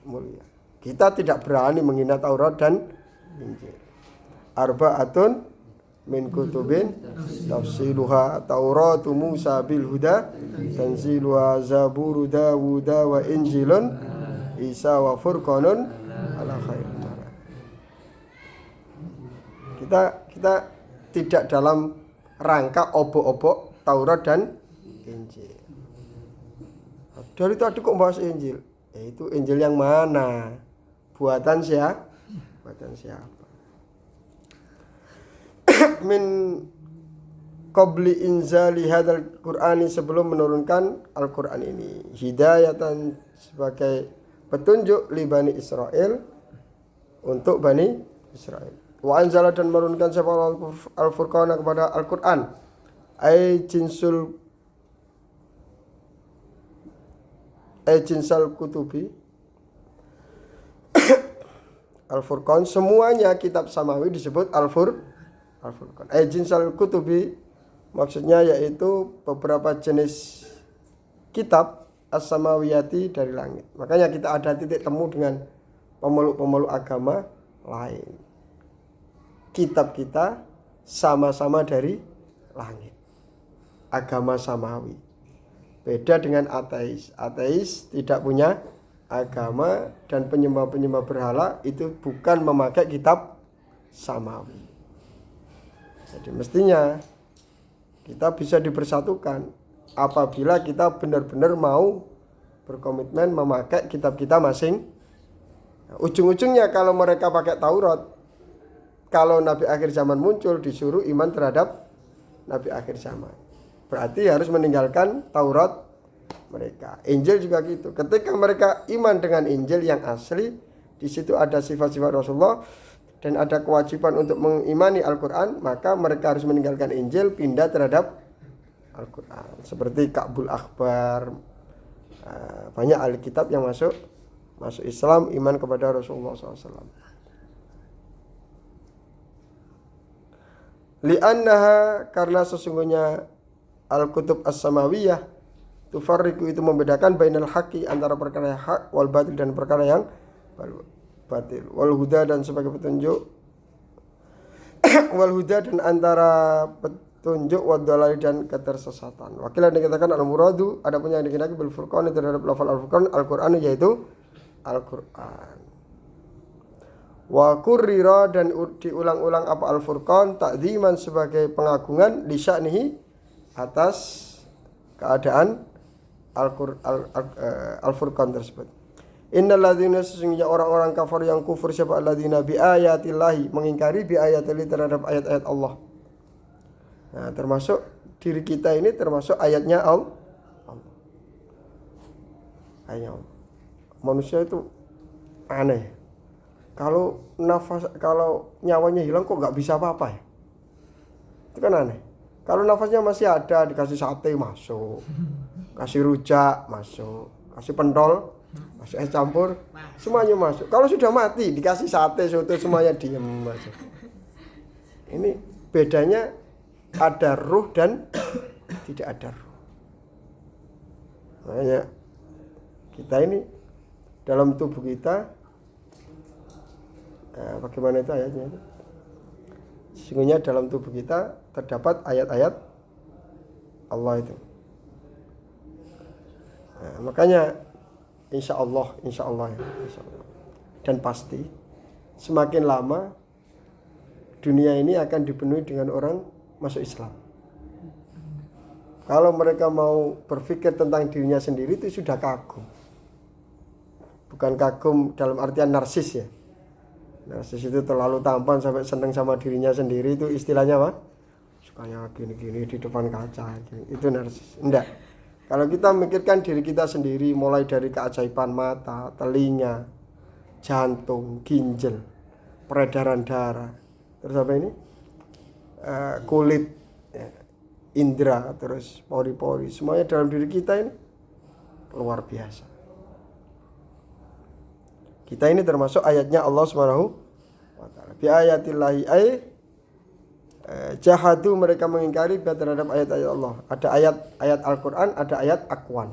mulia. Kita tidak berani menghina Taurat dan Injil. Arba'atun min kutubin tafsiluha Tauratu Musa bil huda tanziluha Zaburu Dawuda wa Injilun Isa wa Furqanun ala khair. Kita tidak dalam rangka obok-obok Taurat dan Injil. Dari tadi kok bahas Injil? Ya itu Injil yang mana? Buatan siapa? Buatan siapa? Min qabli inzali hadzal Qur'ani, sebelum menurunkan Al-Qur'an ini, hidayatan sebagai petunjuk li Bani Israel, untuk Bani Israel. Wa anzala, dan menurunkan siapa Al-Furqan kepada Al-Qur'an, ai jinsal kutubi Al-Furqan, semuanya kitab samawi disebut Al-Furqan. Jinsal kutubi maksudnya yaitu beberapa jenis kitab as-samawiyati dari langit. Makanya kita ada titik temu dengan pemeluk-pemeluk agama lain. Kitab kita sama-sama dari langit. Agama samawi. Beda dengan ateis. Ateis tidak punya agama, dan penyembah-penyembah berhala itu bukan memakai kitab samawi. Jadi mestinya kita bisa dipersatukan apabila kita benar-benar mau berkomitmen memakai kitab kita masing. Ujung-ujungnya kalau mereka pakai Taurat, kalau Nabi akhir zaman muncul disuruh iman terhadap Nabi akhir zaman, berarti harus meninggalkan Taurat mereka. Injil juga gitu. Ketika mereka iman dengan Injil yang asli, di situ ada sifat-sifat Rasulullah dan ada kewajiban untuk mengimani Al-Quran, maka mereka harus meninggalkan Injil, pindah terhadap Al-Quran. Seperti Ka'bul Akhbar, banyak ahli kitab yang masuk Islam, iman kepada Rasulullah SAW. Li'annaha, karena sesungguhnya Al-Kutub As-Samawiyah tufarriqu, itu membedakan bainal haqqi, antara perkara yang hak, wal batil, dan perkara yang batil, wal huda, dan sebagai petunjuk, wal huda, dan antara petunjuk, wad dalal, dan ketersesatan. Wakilah dikatakan al-muradu, ada punya yang dikatakan bil furqan, terhadap lafal al-furqan, Al-Qur'an, yaitu Al-Qur'an. Wa kurrira, dan diulang-ulang apa al-furqan, ta'dziman, sebagai pengagungan, li sya'nihi, atas keadaan Al-Furqan tersebut. Innal ladzina, sesungguhnya orang-orang kafir yang kufur, siapa alladzina bi ayatillahi, mengingkari bi ayatillahi, terhadap ayat-ayat Allah. Nah, termasuk diri kita ini termasuk ayatnya Allah. Ayatnya Allah. Manusia itu aneh. Kalau nyawanya hilang kok nggak bisa apa-apa ya? Itu kan aneh. Kalau nafasnya masih ada, dikasih sate masuk, kasih rujak masuk, kasih pentol, masuk es campur, semuanya masuk. Kalau sudah mati, dikasih sate, soto, semuanya diem masuk. Ini bedanya ada ruh dan tidak ada ruh. Makanya kita ini dalam tubuh kita, bagaimana itu ayatnya itu? Sesungguhnya dalam tubuh kita terdapat ayat-ayat Allah itu. Nah, makanya insya Allah ya, dan pasti semakin lama dunia ini akan dipenuhi dengan orang masuk Islam. Kalau mereka mau berpikir tentang dirinya sendiri itu sudah kagum. Bukan kagum dalam artian narsis ya. Narsis itu terlalu tampan sampai senang sama dirinya sendiri, itu istilahnya apa? Sukanya gini-gini di depan kaca gini. Itu narsis. Enggak. Kalau kita memikirkan diri kita sendiri, mulai dari keajaiban mata, telinga, jantung, ginjal, peredaran darah, terus apa ini? Kulit, ya, indera, terus pori-pori, semuanya dalam diri kita ini luar biasa. Kita ini termasuk ayatnya Allah Subhanahu wa taala. Bi ayatillahi ay jahadu, mereka mengingkari terhadap ayat-ayat Allah. Ada ayat Al-Qur'an, ada ayat Aqwan.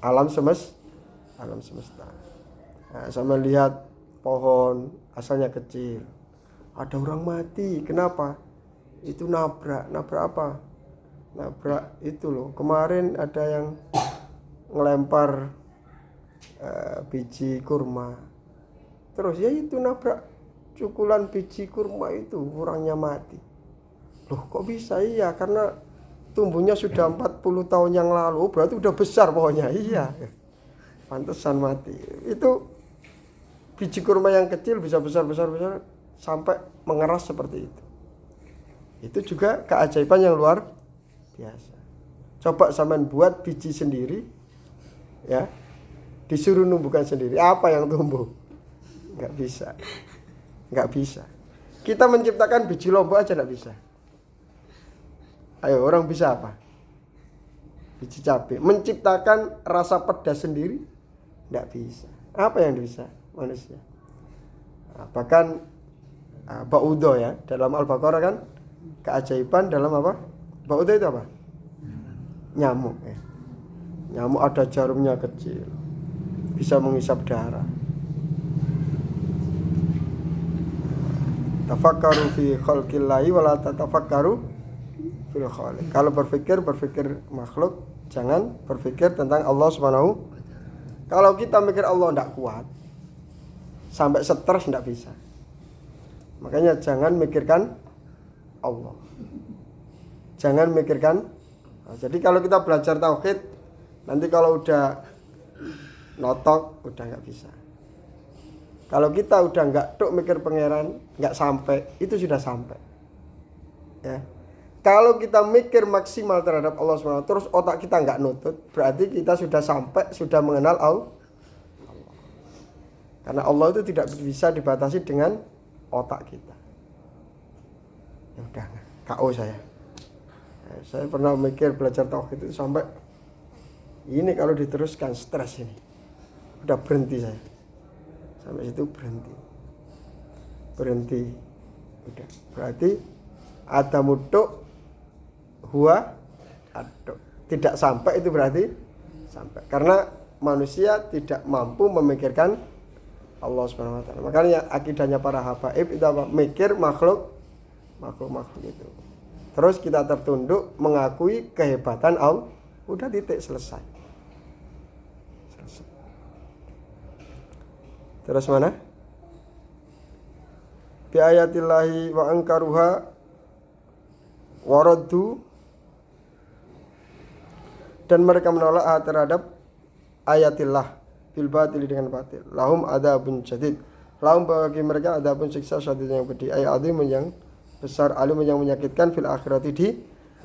Alam semesta. Nah, sama lihat pohon asalnya kecil. Ada orang mati, kenapa? Itu nabrak apa? Nabrak itu loh. Kemarin ada yang ngelempar biji kurma, terus ya itu nabrak cukulan biji kurma itu, orangnya mati. Loh kok bisa? Iya, karena tumbuhnya sudah 40 tahun yang lalu, berarti udah besar pohonnya. Iya, pantesan mati. Itu biji kurma yang kecil bisa besar sampai mengeras seperti itu. Itu juga keajaiban yang luar biasa. Coba sampean buat biji sendiri, ya, disuruh numbuhkan sendiri, apa yang tumbuh? Nggak bisa. Kita menciptakan biji lombok aja nggak bisa. Ayo, orang bisa apa? Biji cabai. Menciptakan rasa pedas sendiri nggak bisa. Apa yang bisa manusia? Bahkan ba'udah ya, dalam Al-Baqarah kan keajaiban dalam apa? Ba'udah itu apa? Nyamuk ya. Nyamuk ada jarumnya kecil, bisa menghisap darah. Tafakkaru fi khalqillahi wala tatafakkaru fil khaliq. Kalau berpikir makhluk, jangan berpikir tentang Allah Subhanahu. Kalau kita mikir Allah tidak kuat, sampai stres tidak bisa. Makanya jangan mikirkan Allah. Jangan mikirkan. Jadi kalau kita belajar tauhid, nanti kalau udah notok udah nggak bisa. Kalau kita udah nggak mikir pangeran, nggak sampai, itu sudah sampai. Ya. Kalau kita mikir maksimal terhadap Allah SWT, terus otak kita nggak nutut, berarti kita sudah sampai, sudah mengenal Allah. Karena Allah itu tidak bisa dibatasi dengan otak kita. Ya udah, KO saya. Saya pernah mikir belajar tauhid itu sampai ini kalau diteruskan stres ini. Udah berhenti saya. Sampai situ berhenti. Udah. Berarti ada muduk huwa aduk. Tidak sampai itu berarti sampai. Karena manusia tidak mampu memikirkan Allah Subhanahu wa taala. Makanya akidahnya para habaib itu apa? Mikir makhluk itu. Terus kita tertunduk mengakui kehebatan Allah. Udah titik selesai. Terus mana? Bi ayatillahi wa angkaruha waraddu, dan mereka menolak terhadap ayatillah bil batil, dengan batil. Lahum adzabun syadid. Lahum bagi mereka adzabun siksa syadid yang pedih, ay azim yang besar, alim yang menyakitkan, fil akhirati di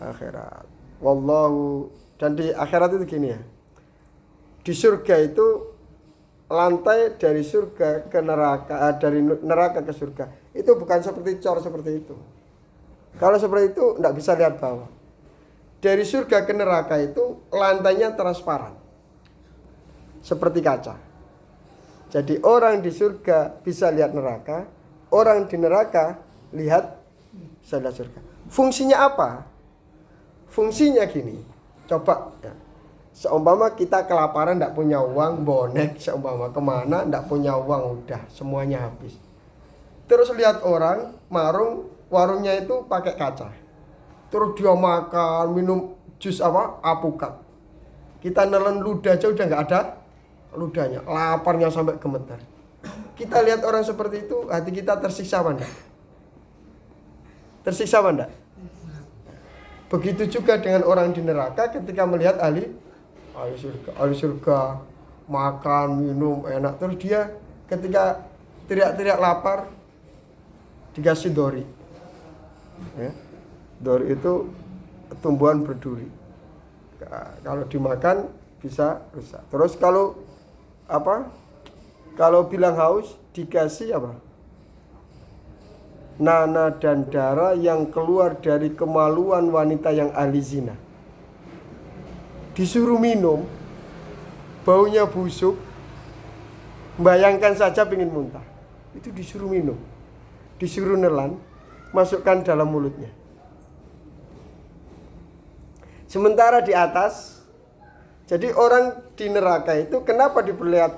akhirat. Wallahu, dan di akhirat itu gini ya. Di surga itu lantai dari surga ke neraka, dari neraka ke surga itu bukan seperti cor seperti itu. Kalau seperti itu tidak bisa lihat bawah. Dari surga ke neraka itu lantainya transparan seperti kaca. Jadi orang di surga bisa lihat neraka, orang di neraka bisa lihat surga. Fungsinya apa? Fungsinya gini. Coba ya. Seumpama kita kelaparan, tidak punya uang, bonek, seumpama kemana, tidak punya uang, udah semuanya habis. Terus lihat orang marung, warungnya itu pakai kaca. Terus dia makan, minum jus apukat. Kita nelen ludah aja udah nggak ada ludahnya, laparnya sampai gemetar. Kita lihat orang seperti itu, hati kita tersiksa apa enggak? Tersiksa apa enggak? Begitu juga dengan orang di neraka ketika melihat ahli surga makan, minum enak, terus dia ketika teriak-teriak lapar dikasih dori. Ya. Dori itu tumbuhan berduri. Kalau dimakan bisa rusak. Terus kalau bilang haus dikasih apa? Nana dan darah yang keluar dari kemaluan wanita yang ahli zina. Disuruh minum, baunya busuk, bayangkan saja pengen muntah. Itu disuruh minum, disuruh nelan, masukkan dalam mulutnya. Sementara di atas, jadi orang di neraka itu kenapa diperlihatkan